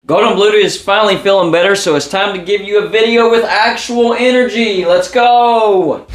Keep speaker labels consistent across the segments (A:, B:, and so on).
A: Golden Blue is finally feeling better, so it's time to give you a video with actual energy. Let's go!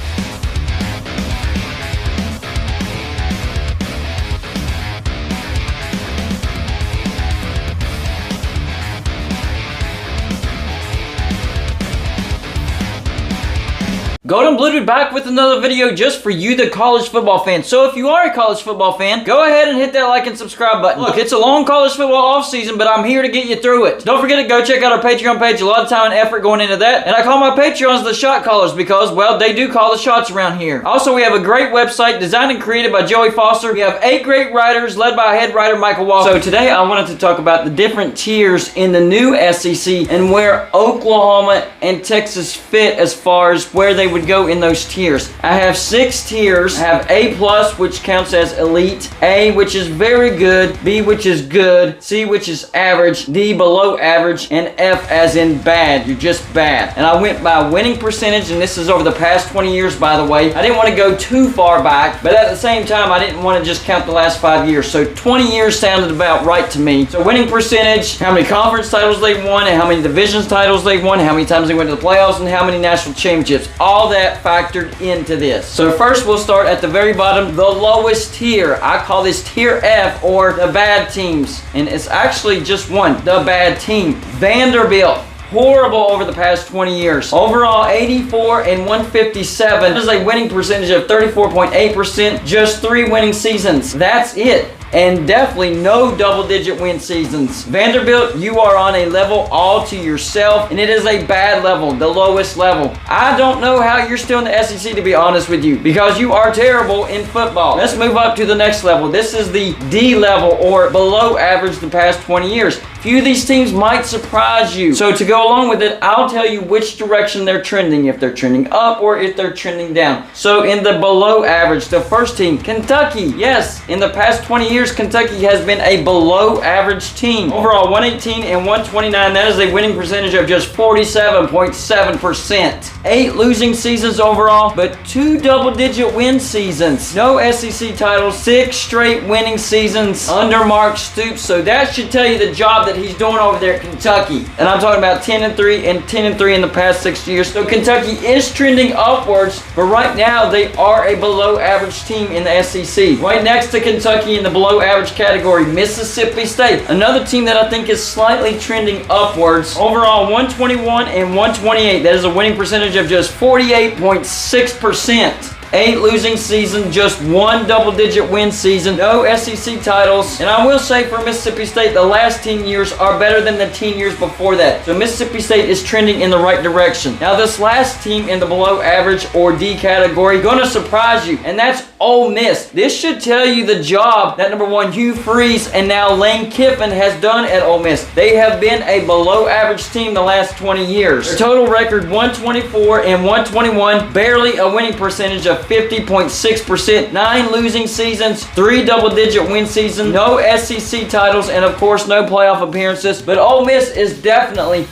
A: Golden Blue back with another video just for you, the college football fan. So if you are a college football fan, go ahead and hit that like and subscribe button. Look, it's a long college football offseason, but I'm here to get you through it. Don't forget to go check out our Patreon page. A lot of time and effort going into that. And I call my Patreons the shot callers because, well, they do call the shots around here. Also, we have a great website designed and created by Joey Foster. We have 8 great writers led by head writer Michael Walker. So today I wanted to talk about the different tiers in the new SEC and where Oklahoma and Texas fit as far as where they would go in those tiers. I have 6 tiers. I have A+, which counts as elite, A, which is very good, B, which is good, C, which is average, D, below average, and F as in bad. You're just bad. And I went by winning percentage, and this is over the past 20 years, by the way. I didn't want to go too far back, but at the same time, I didn't want to just count the last 5 years. So 20 years sounded about right to me. So winning percentage, how many conference titles they won, and how many divisions titles they won, how many times they went to the playoffs, and how many national championships. All that factored into this. So first we'll start at the very bottom, the lowest tier. I call this tier F, or the bad teams. And it's actually just one, the bad team. Vanderbilt. Horrible over the past 20 years. Overall, 84 and 157. That is a winning percentage of 34.8%. Just 3 winning seasons. That's it. And definitely no double-digit win seasons. Vanderbilt, you are on a level all to yourself, and it is a bad level, the lowest level. I don't know how you're still in the SEC, to be honest with you, because you are terrible in football. Let's move up to the next level. This is the D level, or below average the past 20 years. Few of these teams might surprise you. So to go along with it, I'll tell you which direction they're trending, if they're trending up or if they're trending down. So in the below average, the first team, Kentucky. Yes, in the past 20 years, Kentucky has been a below average team. Overall, 118 and 129. That is a winning percentage of just 47.7%. 8 losing seasons overall, but 2 double-digit win seasons. No SEC titles, 6 straight winning seasons under Mark Stoops. So that should tell you the job that he's doing over there at Kentucky. And I'm talking about 10-3 and 10-3 in the past 6 years. So Kentucky is trending upwards, but right now they are a below average team in the SEC. Right next to Kentucky in the below average category, Mississippi State. Another team that I think is slightly trending upwards. Overall, 121 and 128. That is a winning percentage of just 48.6%. 8 losing seasons, just 1 double-digit win season, no SEC titles. And I will say for Mississippi State, the last 10 years are better than the 10 years before that. So Mississippi State is trending in the right direction. Now this last team in the below average or D category, gonna surprise you, and that's Ole Miss. This should tell you the job that number 1 Hugh Freeze and now Lane Kiffin has done at Ole Miss. They have been a below average team the last 20 years. Their total record 124 and 121, barely a winning percentage of 50.6%, 9 losing seasons, 3 double-digit win seasons, no SEC titles, and of course no playoff appearances. But Ole Miss is definitely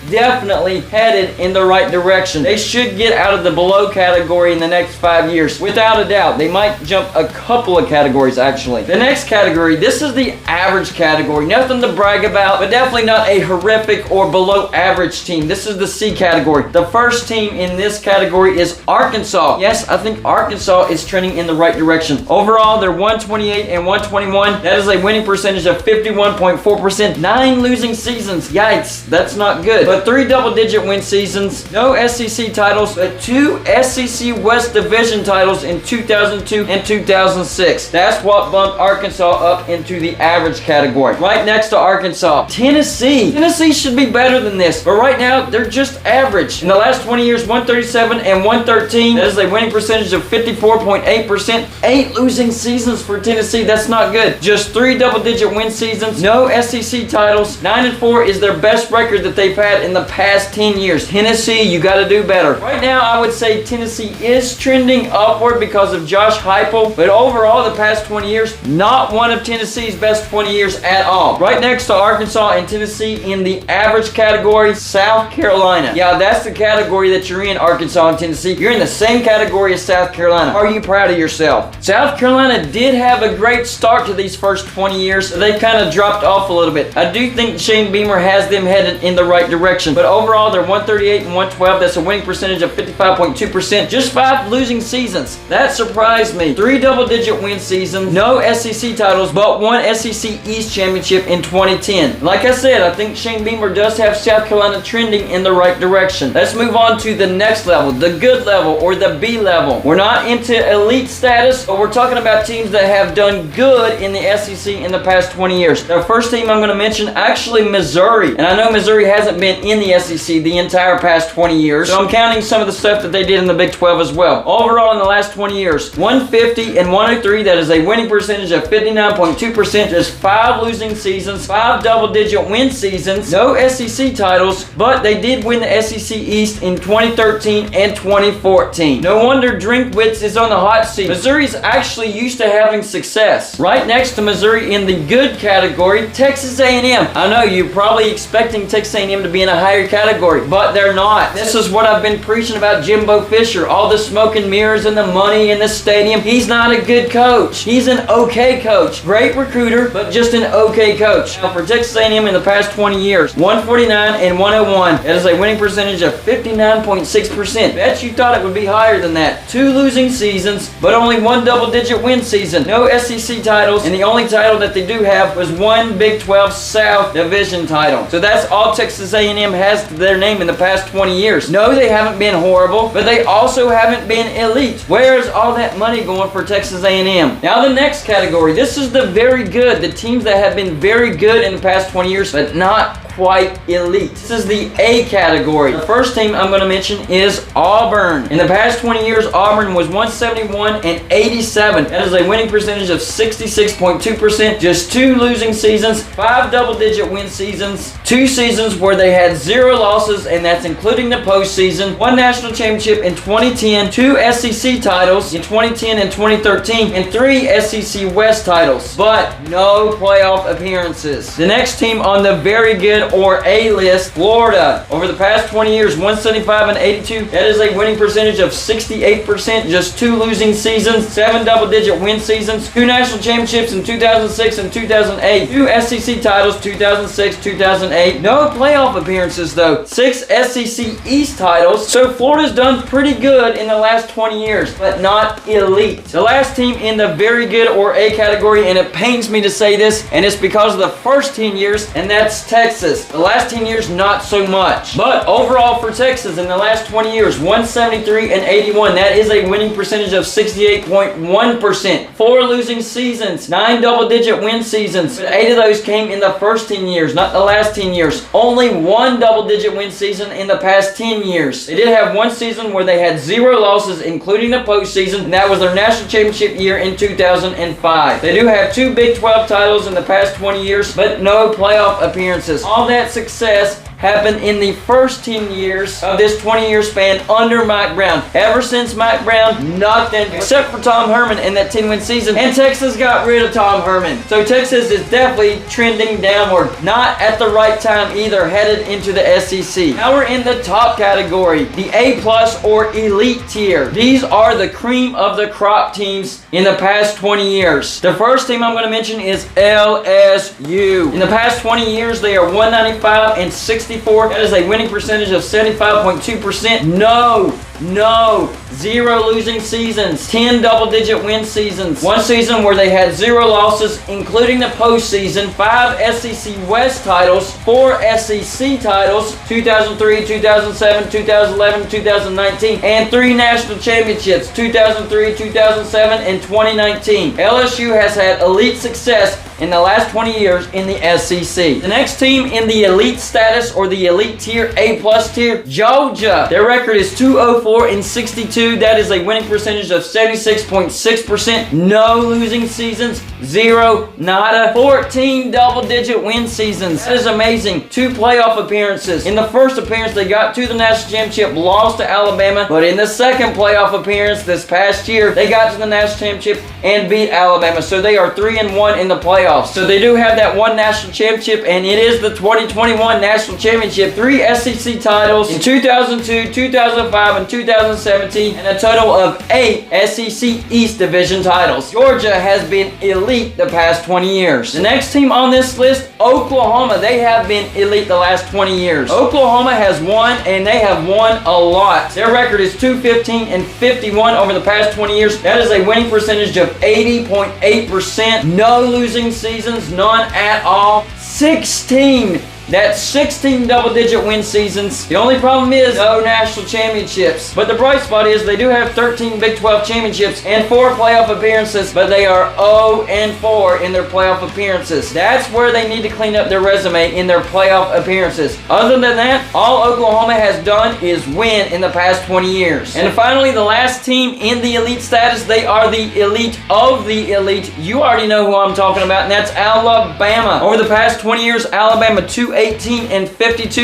A: headed in the right direction. They should get out of the below category in the next 5 years, without a doubt. They might jump a couple of categories actually. The next category, this is the average category. Nothing to brag about, but definitely not a horrific or below average team. This is the C category. The first team in this category is Arkansas. Yes, I think Arkansas is trending in the right direction. Overall, they're 128 and 121. That is a winning percentage of 51.4%. 9 losing seasons. Yikes, that's not good. But 3 double-digit win seasons. No SEC titles, but 2 SEC West Division titles in 2002 and 2006. That's what bumped Arkansas up into the average category. Right next to Arkansas, Tennessee. Tennessee should be better than this, but right now they're just average. In the last 20 years, 137 and 113. That is a winning percentage of 54.8%. 8 losing seasons for Tennessee. That's not good. Just 3 double-digit win seasons. No SEC titles. 9-4 is their best record that they've had in the past 10 years. Tennessee, you got to do better. Right now, I would say Tennessee is trending upward because of Josh Heupel, but overall, the past 20 years, not one of Tennessee's best 20 years at all. Right next to Arkansas and Tennessee in the average category, South Carolina. Yeah, that's the category that you're in, Arkansas and Tennessee. You're in the same category as South Carolina. Carolina. Are you proud of yourself? South Carolina did have a great start to these first 20 years. So they've kind of dropped off a little bit. I do think Shane Beamer has them headed in the right direction. But overall, they're 138 and 112. That's a winning percentage of 55.2%. Just 5 losing seasons. That surprised me. 3 double-digit win seasons. No SEC titles, but 1 SEC East championship in 2010. Like I said, I think Shane Beamer does have South Carolina trending in the right direction. Let's move on to the next level, the good level or the B level. We're not into elite status, but we're talking about teams that have done good in the SEC in the past 20 years. The first team I'm going to mention, actually Missouri. And I know Missouri hasn't been in the SEC the entire past 20 years, so I'm counting some of the stuff that they did in the Big 12 as well. Overall in the last 20 years, 150 and 103, that is a winning percentage of 59.2%, just 5 losing seasons, 5 double-digit win seasons, no SEC titles, but they did win the SEC East in 2013 and 2014. No wonder Drinkwitz is on the hot seat. Missouri's actually used to having success. Right next to Missouri in the good category, Texas A&M. I know you're probably expecting Texas A&M to be in a higher category, but they're not. This is what I've been preaching about Jimbo Fisher. All the smoke and mirrors and the money in the stadium. He's not a good coach. He's an okay coach. Great recruiter, but just an okay coach. Now for Texas A&M in the past 20 years, 149 and 101. That is a winning percentage of 59.6%. Bet you thought it would be higher than that. 2 losing seasons, but only 1 double-digit win season. No SEC titles, and the only title that they do have was 1 Big 12 South Division title. So that's all Texas A&M has to their name in the past 20 years. No, they haven't been horrible, but they also haven't been elite. Where's all that money going for Texas A&M? Now the next category, this is the very good, the teams that have been very good in the past 20 years, but not quite elite. This is the A category. The first team I'm going to mention is Auburn. In the past 20 years, Auburn was 171 and 87. That is a winning percentage of 66.2%. Just 2 losing seasons, 5 double-digit win seasons, 2 seasons where they had 0 losses, and that's including the postseason, 1 national championship in 2010, 2 SEC titles in 2010 and 2013, and 3 SEC West titles, but no playoff appearances. The next team on the very good or A list, Florida. Over the past 20 years, 175 and 82. That is a winning percentage of 68%. Just 2 losing seasons, 7 double-digit win seasons, 2 national championships in 2006 and 2008, 2 SEC titles, 2006, 2008. No playoff appearances though. 6 SEC East titles. So Florida's done pretty good in the last 20 years, but not elite. The last team in the very good or A category, and it pains me to say this, and it's because of the first 10 years, and that's Texas. The last 10 years, not so much. But overall for Texas in the last 20 years, 173 and 81. That is a winning percentage of 68.1%. 4 losing seasons, 9 double-digit win seasons. But 8 of those came in the first 10 years, not the last 10 years. Only 1 double-digit win season in the past 10 years. They did have 1 season where they had 0 losses, including the postseason, and that was their national championship year in 2005. They do have 2 Big 12 titles in the past 20 years, but no playoff appearances. All that success happened in the first 10 years of this 20-year span under Mike Brown. Ever since Mike Brown, nothing except for Tom Herman in that 10-win season, and Texas got rid of Tom Herman. So Texas is definitely trending downward. Not at the right time either, headed into the SEC. Now we're in the top category, the A+ or elite tier. These are the cream of the crop teams in the past 20 years. The first team I'm going to mention is LSU. In the past 20 years, they are 195 and 60. That is a winning percentage of 75.2%. No, 0 losing seasons, 10 double-digit win seasons, 1 season where they had 0 losses, including the postseason, 5 SEC West titles, 4 SEC titles, 2003, 2007, 2011, 2019, and 3 national championships, 2003, 2007, and 2019. LSU has had elite success in the last 20 years in the SEC. The next team in the elite status or the elite tier, A+ tier, Georgia. Their record is 204 and 62. That is a winning percentage of 76.6%. No losing seasons, 0, nada. 14 double-digit win seasons. That is amazing. 2 playoff appearances. In the first appearance, they got to the national championship, lost to Alabama, but in the second playoff appearance this past year, they got to the national championship and beat Alabama. So they are 3-1 in the playoffs. So they do have that 1 national championship, and it is the 2021 national championship. 3 SEC titles in 2002, 2005, and 2017, and a total of 8 SEC East Division titles. Georgia has been elite the past 20 years. The next team on this list, Oklahoma. They have been elite the last 20 years. Oklahoma has won, and they have won a lot. Their record is 2-15-51 over the past 20 years. That is a winning percentage of 80.8%. No losing seasons, none at all. 16 double-digit win seasons. The only problem is no national championships. But the bright spot is they do have 13 Big 12 championships and 4 playoff appearances, but they are 0-4 in their playoff appearances. That's where they need to clean up their resume in their playoff appearances. Other than that, all Oklahoma has done is win in the past 20 years. And finally, the last team in the elite status, they are the elite of the elite. You already know who I'm talking about, and that's Alabama. Over the past 20 years, Alabama 2-18-52.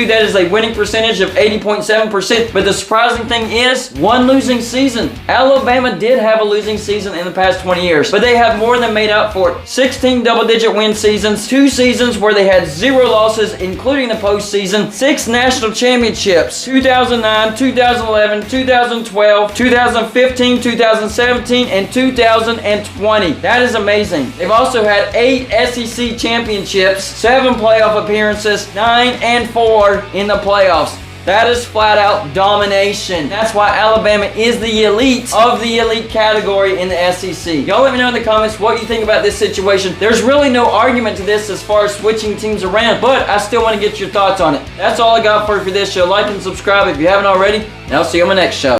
A: That is a winning percentage of 80.7%. But the surprising thing is, one losing season. Alabama did have a losing season in the past 20 years, but they have more than made up for it. 16 double-digit win seasons, 2 seasons where they had 0 losses, including the postseason, 6 national championships, 2009, 2011, 2012, 2015, 2017, and 2020. That is amazing. They've also had 8 SEC championships, 7 playoff appearances, 9-4 in the playoffs. That is flat out domination. That's why Alabama is the elite of the elite category in the SEC. Y'all let me know in the comments what you think about this situation. There's really no argument to this as far as switching teams around, but I still want to get your thoughts on it. That's all I got for you for this show. Like and subscribe if you haven't already, and I'll see you on my next show.